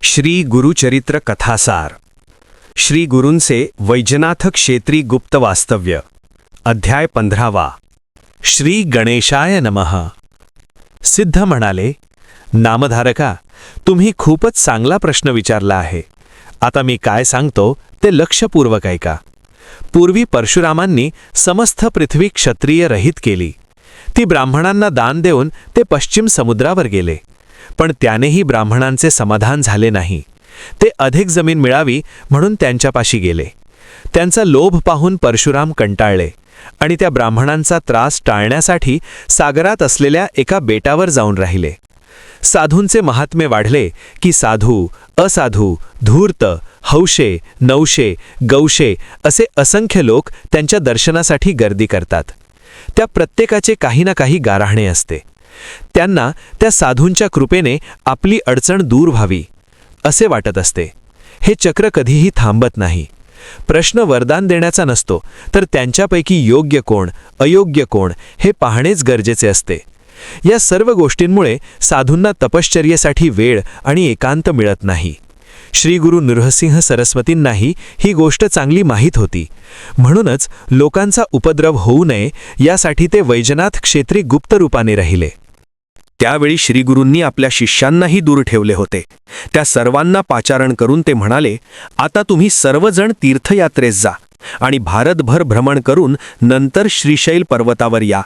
श्री गुरुचरित्र कथासार श्री गुरूंचे वैजनाथ क्षेत्री गुप्त वास्तव्य अध्याय 15वा श्री गणेशाय नमः। सिद्ध म्हणाले, नामधारका, तुम्ही खूपच चांगला प्रश्न विचारला आहे। आता मी काय सांगतो ते लक्षपूर्वक ऐका। पूर्वी परशुरामांनी समस्त पृथ्वी क्षत्रिय रहित केली। ती ब्राह्मणांना दान देऊन ते पश्चिम समुद्रावर गेले, पण त्यानेही ब्राह्मणांचे समाधान झाले नाही। ते अधिक जमीन मिळावी म्हणून त्यांच्यापाशी गेले। त्यांचा लोभ पाहून परशुराम कंटाळले आणि त्या ब्राह्मणांचा त्रास टाळण्यासाठी सागरात असलेल्या एका बेटावर जाऊन राहिले। साधूंचे महात्म्य वाढले की साधू, असाधू, धूर्त, हौशे, नवशे, गौशे असे असंख्य लोक त्यांच्या दर्शनासाठी गर्दी करतात। त्या प्रत्येकाचे काही ना काही गाऱ्हाणे असते। त्यांना त्या साधूंच्या कृपेने आपली अडचण दूर व्हावी असे वाटत असते। हे चक्र कधीही थांबत नाही। प्रश्न वरदान देण्याचा नसतो, तर त्यांच्यापैकी योग्य कोण, अयोग्य कोण हे पाहणेच गरजेचे असते। या सर्व गोष्टींमुळे साधूंना तपश्चर्येसाठी वेळ आणि एकांत मिळत नाही। श्री गुरु नृसिंह सरस्वतींनाही ही गोष्ट चांगली माहीत होती। म्हणूनच लोकांचा उपद्रव होऊ नये यासाठी ते वैजनाथ क्षेत्री गुप्त रूपाने राहिले। त्यावेळी श्रीगुरूंनी आपल्या शिष्यांनाही दूर ठेवले होते। त्या सर्वांना पाचारण करून ते म्हणाले, आता तुम्ही सर्वजण तीर्थयात्रेस जा आणि भारतभर भ्रमण करून नंतर श्रीशैल पर्वतावर या।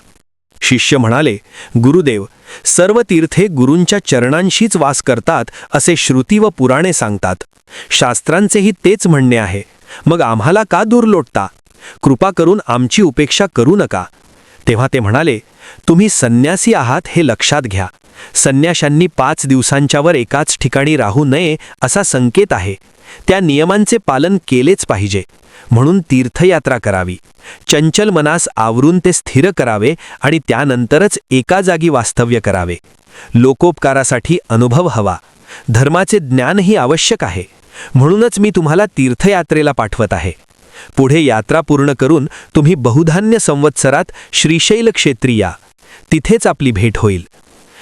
शिष्य म्हणाले, गुरुदेव, सर्व तीर्थे गुरूंच्या चरणांशीच वास करतात असे श्रुती व पुराणे सांगतात। शास्त्रांचेही तेच म्हणणे आहे। मग आम्हाला का दूर लोटता? कृपा करून आमची उपेक्षा करू नका। तेव्हा ते म्हणाले, तुम्ही संन्यासी आहात हे लक्षात घ्या। संन्याशांनी 5 दिवसांच्या वर एकाच ठिकाणी राहू नये असा संकेत आहे। त्या नियमांचे पालन केलेच पाहिजे। म्हणून तीर्थयात्रा करावी। चंचल मनास आवरून ते स्थिर करावे आणि त्यानंतरच एका जागी वास्तव्य करावे। लोकोपकारासाठी अनुभव हवा। धर्माचे ज्ञानही आवश्यक आहे। म्हणूनच मी तुम्हाला तीर्थयात्रेला पाठवत आहे। पुढे यात्रा पूर्ण करून तुम्ही बहुधान्य संवत्सरात श्रीशैल क्षेत्री या। तिथेच आपली भेट होईल।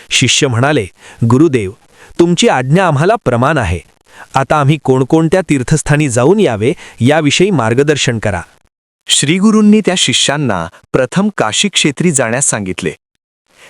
शिष्य म्हणाले, गुरुदेव, तुमची आज्ञा आम्हाला प्रमाण आहे। आता आम्ही कोणकोणत्या तीर्थस्थानी जाऊन यावे याविषयी मार्गदर्शन करा। श्रीगुरूंनी त्या शिष्यांना प्रथम काशी क्षेत्री जाण्यास सांगितले।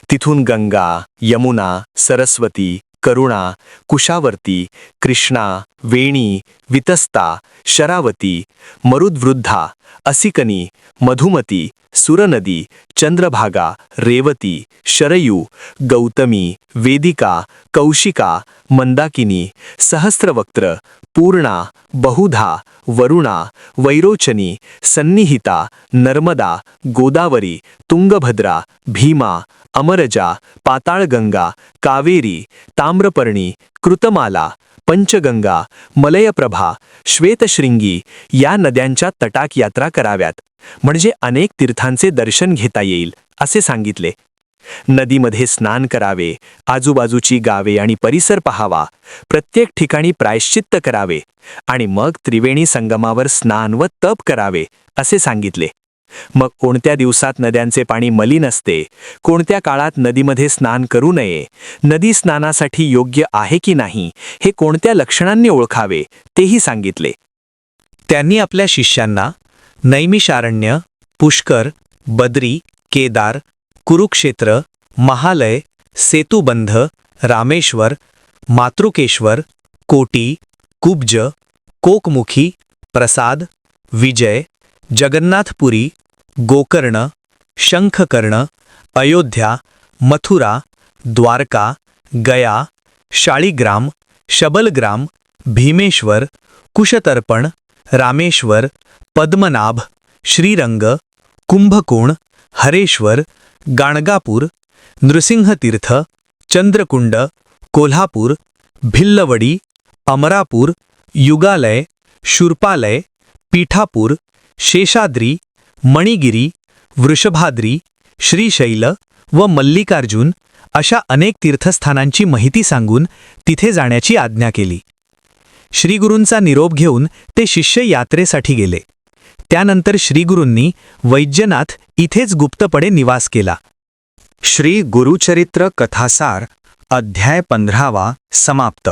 तिथून गंगा, यमुना, सरस्वती, करुणा, कुशावर्ती, कृष्णा, वेणी, वितस्ता, शरावती, मरुद्वृद्धा, असिकनी, मधुमती, सुरनदी, चंद्रभागा, रेवती, शरयू, गौतमी, वेदिका, कौशिका, मंदाकिनी, सहस्रवक्त्र, पूर्णा, बहुधा, वरुणा, वैरोचनी, सन्निहिता, नर्मदा, गोदावरी, तुंगभद्रा, भीमा, अमरजा, पाताळगंगा, कावेरी, ताम्रपर्णी, कृतमाला, पंचगंगा, मलयप्रभा, श्वेतशृंगी या नद्यांच्या तटाक यात्रा कराव्यात, म्हणजे अनेक तीर्थांचे दर्शन घेता येईल असे सांगितले। नदीमध्ये स्नान करावे, आजूबाजूची गावे आणि परिसर पहावा, प्रत्येक ठिकाणी प्रायश्चित्त करावे आणि मग त्रिवेणी संगमावर स्नान व तप करावे असे सांगितले। मग कोणत्या दिवसात नद्यांचे पाणी मलिन असते, कोणत्या काळात नदीमध्ये स्नान करू नये, नदी स्नानासाठी योग्य आहे की नाही हे कोणत्या लक्षणांनी ओळखावे तेही सांगितले। त्यांनी आपल्या शिष्यांना नैमिषारण्य, पुष्कर, बद्री, केदार, कुरुक्षेत्र, महालय, सेतुबंध, रामेश्वर, मातृकेश्वर, कोटी, कुब्ज, कोकमुखी, प्रसाद, विजय, जगन्नाथपुरी, गोकर्ण, शंखकर्ण, अयोध्या, मथुरा, द्वारका, गया, शाळीग्राम, शबलग्राम, भीमेश्वर, कुशतर्पण, रामेश्वर, पद्मनाभ, श्रीरंग, कुंभकोण, हरेश्वर, गाणगापूर, नृसिंहतीर्थ, चंद्रकुंड, कोल्हापूर, भिल्लवडी, अमरापूर, युगालय, शूर्पालय, पीठापूर, शेषाद्री, मणिगिरी, वृषभाद्री, श्रीशैल व मल्लिकार्जुन अशा अनेक तीर्थस्थानांची माहिती सांगून तिथे जाण्याची आज्ञा केली। श्रीगुरूंचा निरोप घेऊन ते शिष्य यात्रेसाठी गेले। त्यानंतर श्रीगुरूंनी वैजनाथ इथेच गुप्तपणे निवास केला। श्री गुरुचरित्र कथासार अध्याय 15वा समाप्त।